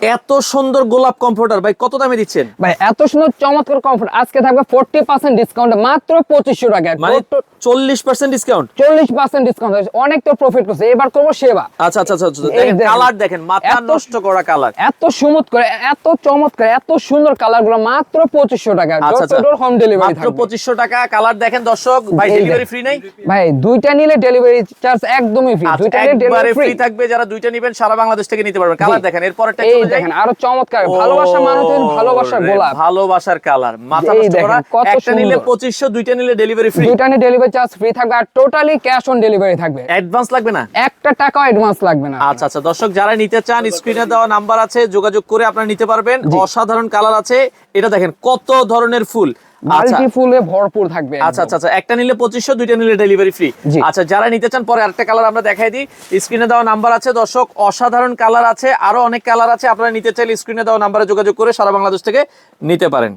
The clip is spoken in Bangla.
এত সুন্দর গোলাপ কমফোর্টার ভাই কত দামে দিচ্ছেন? ভাই এত সুন্দর চমৎকার কমফোর্ট আজকে থাকবে 40% ডিসকাউন্ট মাত্র 2500 টাকায়। মানে 40% ডিসকাউন্ট। 40% ডিসকাউন্ট অনেক তো প্রফিট করছে, এবার করব সেবা। আচ্ছা আচ্ছা আচ্ছা, দেখেন কালার দেখেন, মাথা নষ্ট করা কালার, এত স্মুথ করে, এত চমৎকার, এত সুন্দর কালার গুলো মাত্র 2500 টাকা। ডোর হোম ডেলিভারি মাত্র 2500 টাকা। কালার দেখেন দর্শক, ভাই ডেলিভারি ফ্রি নাই ভাই, দুইটা নিলে ডেলিভারি চার্জ একদমই ফ্রি। দুইটা নিলে ডেলিভারি ফ্রি থাকবে, যারা দুইটা নেবেন সারা বাংলাদেশ থেকে নিতে পারবেন। কালার দেখেন, এরপরটা এই চলে যাই। দেখেন আরো চমৎকার ভালোবাসা মানুষের ভালোবাসার গোলাপ, ভালোবাসার কালার, মাথা নষ্ট করা। একটা নিলে 2500, দুইটা নিলে ডেলিভারি ফ্রি। দুইটা নিলে ডেলিভারি চার্জ ফ্রি থাকবে আর টোটালি ক্যাশ অন ডেলিভারি থাকবে। অ্যাডভান্স লাগবে না, একটা টাকাও অ্যাডভান্স লাগবে না। আচ্ছা আচ্ছা দর্শক, যারা নিতে চান স্ক্রিনে দেওয়া নাম্বার আছে, যোগাযোগ করে আপনারা নিতে পারবেন। অসাধারণ কালার আছে। এটা দেখেন কত ধরনের ফুল, মাল্টি ফুলে ভরপুর থাকবে। আচ্ছা আচ্ছা আচ্ছা, একটা নিলে 2500, দুইটা নিলে ডেলিভারি ফ্রি। আচ্ছা, যারা নিতে চান পরে আরেকটা কালার আমরা দেখাই দিই। স্ক্রিনে দেওয়া নাম্বার আছে দর্শক, অসাধারণ কালার আছে, আরো অনেক কালার আছে। আপনারা নিতে চাইলে স্ক্রিনে দেওয়া নাম্বারে যোগাযোগ করে সারা বাংলাদেশ থেকে নিতে পারেন।